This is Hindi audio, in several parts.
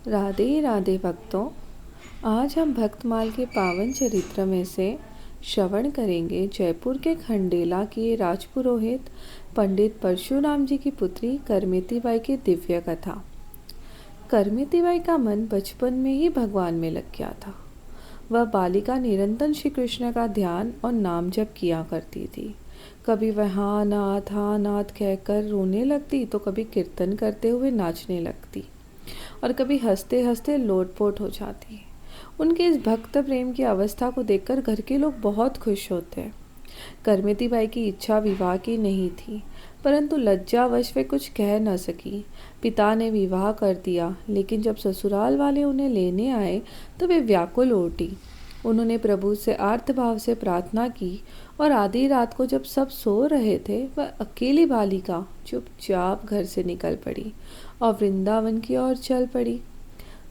राधे राधे भक्तों। आज हम भक्तमाल के पावन चरित्र में से श्रवण करेंगे जयपुर के खंडेला की राजपुरोहित पंडित परशुराम जी की पुत्री करमेती बाई की दिव्य कथा। करमेती बाई का मन बचपन में ही भगवान में लग गया था। वह बालिका निरंतर श्री कृष्ण का ध्यान और नाम जप किया करती थी। कभी वह हाँ नाथ कहकर रोने लगती तो कभी कीर्तन करते हुए नाचने लगती और कभी हंसते हंसते लोटपोट हो जाती। उनके इस भक्त प्रेम की अवस्था को देखकर घर के लोग बहुत खुश होते। करमेती बाई की इच्छा विवाह की नहीं थी, परंतु लज्जावश वे कुछ कह न सकी। पिता ने विवाह कर दिया, लेकिन जब ससुराल वाले उन्हें लेने आए तो वे व्याकुल उठी। उन्होंने प्रभु से आर्त भाव से प्रार्थना की और आधी रात को जब सब सो रहे थे, वह अकेली बालिका चुपचाप घर से निकल पड़ी और वृंदावन की ओर चल पड़ी।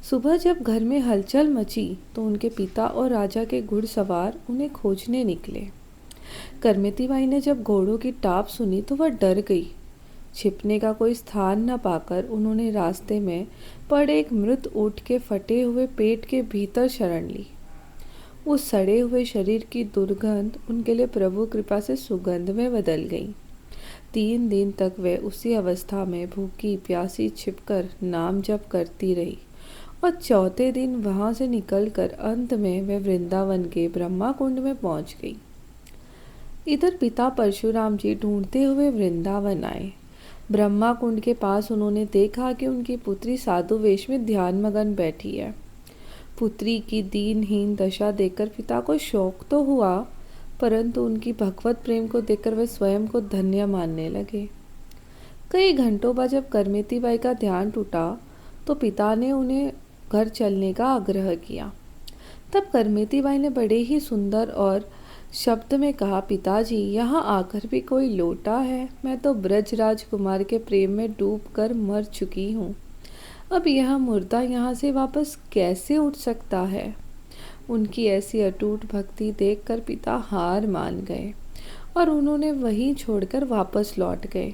सुबह जब घर में हलचल मची तो उनके पिता और राजा के घुड़सवार उन्हें खोजने निकले। करमेती बाई ने जब घोड़ों की टाप सुनी तो वह डर गई। छिपने का कोई स्थान न पाकर उन्होंने रास्ते में पड़े एक मृत ऊंट के फटे हुए पेट के भीतर शरण ली। उस सड़े हुए शरीर की दुर्गंध उनके लिए प्रभु कृपा से सुगंध में बदल गई। 3 दिन तक वे उसी अवस्था में भूखी प्यासी छिपकर नाम जप करती रही और चौथे दिन वहां से निकलकर अंत में वे वृंदावन के ब्रह्मा कुंड में पहुंच गई। इधर पिता परशुराम जी ढूंढते हुए वृंदावन आए। ब्रह्मा कुंड के पास उन्होंने देखा कि उनकी पुत्री साधु वेश में ध्यान मगन बैठी है। पुत्री की दीनहीन दशा देखकर पिता को शौक तो हुआ, परंतु उनकी भगवत प्रेम को देखकर वे स्वयं को धन्य मानने लगे। कई घंटों बाद जब करमेती बाई का ध्यान टूटा तो पिता ने उन्हें घर चलने का आग्रह किया। तब करमेती बाई ने बड़े ही सुंदर और शब्द में कहा, पिताजी, यहाँ आकर भी कोई लौटा है? मैं तो ब्रज राजकुमार के प्रेम में डूबकर मर चुकी हूँ। अब यह मुर्दा यहाँ से वापस कैसे उठ सकता है? उनकी ऐसी अटूट भक्ति देखकर पिता हार मान गए और उन्होंने वहीं छोड़कर वापस लौट गए।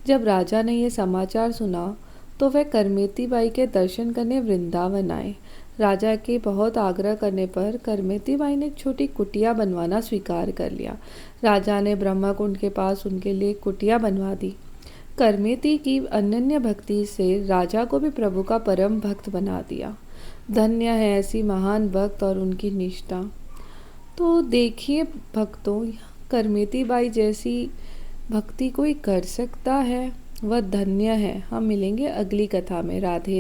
जब राजा ने यह समाचार सुना तो वह करमेती बाई के दर्शन करने वृंदावन आए। राजा के बहुत आग्रह करने पर करमेती बाई ने एक छोटी कुटिया बनवाना स्वीकार कर लिया। राजा ने ब्रह्मा कुंड के पास उनके लिए कुटिया बनवा दी। करमेती की अनन्य भक्ति से राजा को भी प्रभु का परम भक्त बना दिया। धन्य है ऐसी महान भक्त और उनकी निष्ठा। तो देखिए भक्तों, करमेती बाई जैसी भक्ति कोई कर सकता है, वह धन्य है। हम मिलेंगे अगली कथा में। राधे।